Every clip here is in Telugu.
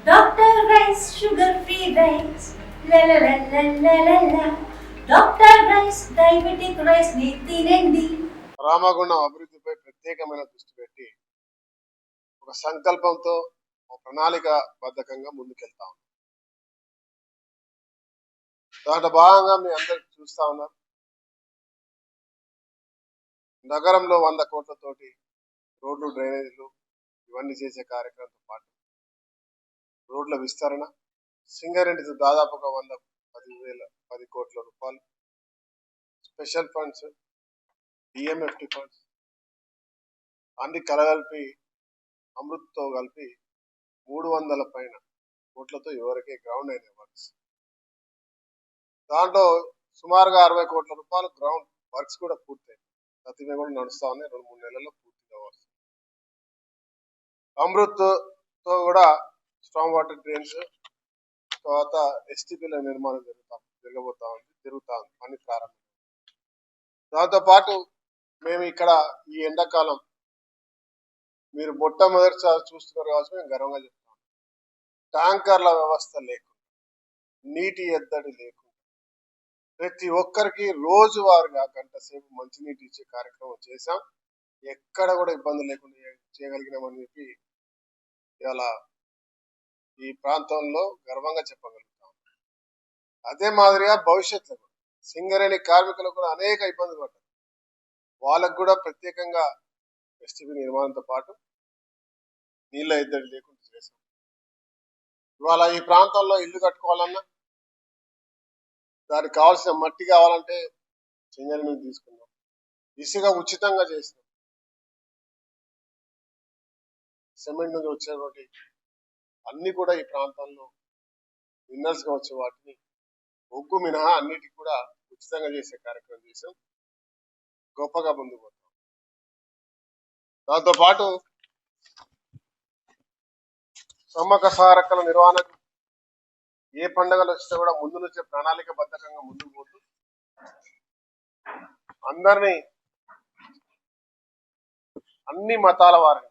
Doctor rice sugar free rice doctor rice diabetic rice ని తినండి. రామగుండం అభివృద్ధిపై ప్రత్యేకమైన దృష్టి పెట్టి ఒక సంకల్పంతో ఒక ప్రణాళిక బద్ధకంగా ముందుకెళ్తా ఉన్నాం. దాంట్లో భాగంగా మీ అందరికి చూస్తా ఉన్నారు. నగరంలో 100 కోట్లతోటి రోడ్లు, డ్రైనేజీలు ఇవన్నీ చేసే కార్యక్రమంతో పాటు రోడ్ల విస్తరణ, సింగరేణితో దాదాపుగా 10 కోట్ల రూపాయలు, స్పెషల్ ఫండ్స్, డిఎంఎఫ్టి ఫండ్స్ అన్ని కలగలిపి అమృత్తో కలిపి 300 పైన కోట్లతో ఎవరికే గ్రౌండ్ అయిన వర్క్స్. దాంట్లో సుమారుగా 60 కోట్ల రూపాయలు గ్రౌండ్ వర్క్స్ కూడా పూర్తయింది. ప్రతిమే కూడా నడుస్తా ఉన్నాయి. 2-3 నెలల్లో పూర్తిగా వస్తుంది. అమృత్తో కూడా స్ట్రాంగ్ వాటర్ డ్రైన్స్, తర్వాత ఎస్టీపీల నిర్మాణం జరగబోతా ఉంది, పని ప్రారంభం. దాంతోపాటు మేము ఇక్కడ ఈ ఎండాకాలం మీరు మొట్టమొదటిసారి చూస్తున్నారు కాబట్టి మేము గర్వంగా చెప్తాం, ట్యాంకర్ల వ్యవస్థ లేకుండా, నీటి ఎద్దడి లేకుండా ప్రతి ఒక్కరికి రోజువారీగా గంట సేపు మంచినీటి ఇచ్చే కార్యక్రమం చేశాం. ఎక్కడ కూడా ఇబ్బంది లేకుండా చేయగలిగినామని చెప్పి ఇలా ఈ ప్రాంతంలో గర్వంగా చెప్పగలుగుతాం. అదే మాదిరిగా భవిష్యత్తులో సింగరేణి కార్మికులకు కూడా అనేక ఇబ్బందులు పడ్డారు. వాళ్ళకు కూడా ప్రత్యేకంగా ఎస్టీపీ నిర్మాణంతో పాటు నీళ్ళ ఎద్దడి లేకుండా చేశాం. ఇవాళ ఈ ప్రాంతంలో ఇల్లు కట్టుకోవాలన్నా, దానికి కావాల్సిన మట్టి కావాలంటే సింగరేణి నుంచి తీసుకున్నాం. ఇసుక ఉచితంగా చేసినాం. సిమెంట్ నుంచి వచ్చేటువంటి అన్ని కూడా ఈ ప్రాంతంలో మినరల్స్ గా వచ్చే వాటిని ఒగ్గు మినహా అన్నిటికి కూడా ఉచితంగా చేసే కార్యక్రమం చేసాం. గొప్పగా ముందుకు పోతాం. దాంతోపాటు సమ్మక్క సారక్కల నిర్వహణకు ఏ పండుగలు వచ్చినా కూడా ముందు నుంచే ప్రణాళిక బద్ధకంగా ముందుకు పోతూ అందరినీ, అన్ని మతాల వారిని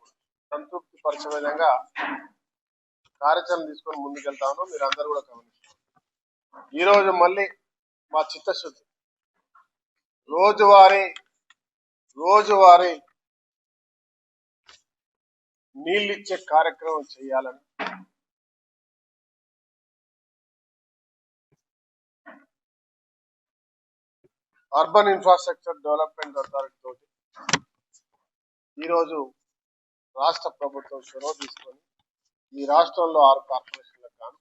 సంతృప్తి పరిచే విధంగా కార్యాచరణ తీసుకొని ముందుకెళ్తా ఉన్నాం. మీరు అందరూ కూడా గమనిస్తారు. ఈరోజు మళ్ళీ మా చిత్తశుద్ధి రోజువారీ నీళ్ళిచ్చే కార్యక్రమం చేయాలని అర్బన్ ఇన్ఫ్రాస్ట్రక్చర్ డెవలప్మెంట్ అథారిటీ తోటి ఈరోజు రాష్ట్ర ప్రభుత్వం చొరవ తీసుకొని ఈ రాష్ట్రంలో 6 కార్పొరేషన్లకు గాను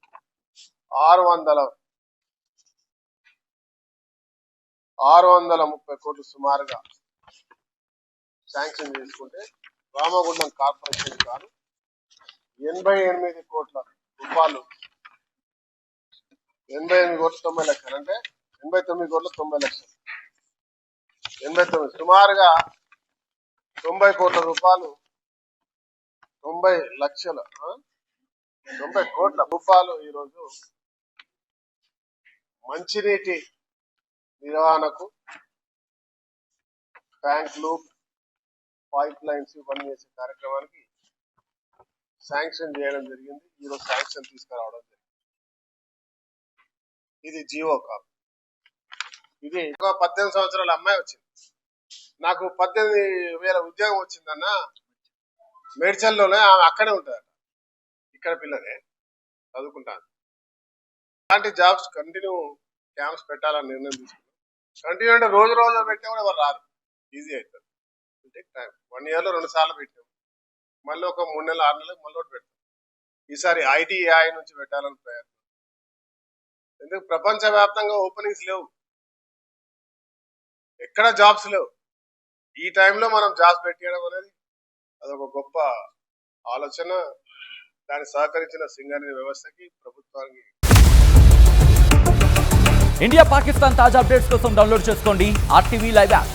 630 కోట్లు సుమారుగా శాంక్షన్ చేసుకుంటే, రామగుండం కార్పొరేషన్ గాను 88 కోట్ల రూపాయలు, 88 కోట్ల 90 లక్షలు, అంటే 89 కోట్ల 90 లక్షలు, 89 సుమారుగా 90 కోట్ల రూపాయలు, 90 లక్షల 90 కోట్ల రూపాయలు ఈరోజు మంచినీటి నిర్వహణకు, ట్యాంకులు, పైప్ లైన్స్ ఇవన్నీ చేసే కార్యక్రమానికి శాంక్షన్ చేయడం జరిగింది. ఈరోజు శాంక్షన్ తీసుకురావడం జరిగింది. ఇది జీవో కాదు. ఇది ఒక 18 సంవత్సరాల అమ్మాయి వచ్చింది. నాకు 18,000 ఉద్యోగం వచ్చిందన్న మేడ్చల్లోనే, ఆమె అక్కడే ఉంటుందట. ఇక్కడ పిల్లనే చదువుకుంటాను. అలాంటి జాబ్స్ కంటిన్యూ క్యాంప్స్ పెట్టాలని నిర్ణయం తీసుకున్నాం. కంటిన్యూ అంటే రోజు పెట్టే కూడా ఎవరు రారు, ఈజీ అవుతుంది. అంటే టైం 1 ఇయర్లో 2 సార్లు పెట్టాం. మళ్ళీ ఒక 3 నెలలు 6 నెలలకు మళ్ళీ ఒకటి పెడతాం. ఈసారి ఐటీఐ నుంచి పెట్టాలని ప్రయత్నం. ఎందుకు ప్రపంచవ్యాప్తంగా ఓపెనింగ్స్ లేవు, ఎక్కడ జాబ్స్ లేవు. ఈ టైంలో మనం జాబ్స్ పెట్టేయడం అనేది అదొక గొప్ప ఆలోచన. దాన్ని సహకరించిన సింగరేణి వ్యవస్థకి, ప్రభుత్వానికి. ఇండియా పాకిస్తాన్ తాజా అప్డేట్స్ కోసం డౌన్లోడ్ చేసుకోండి RTV లైవ్ యాప్.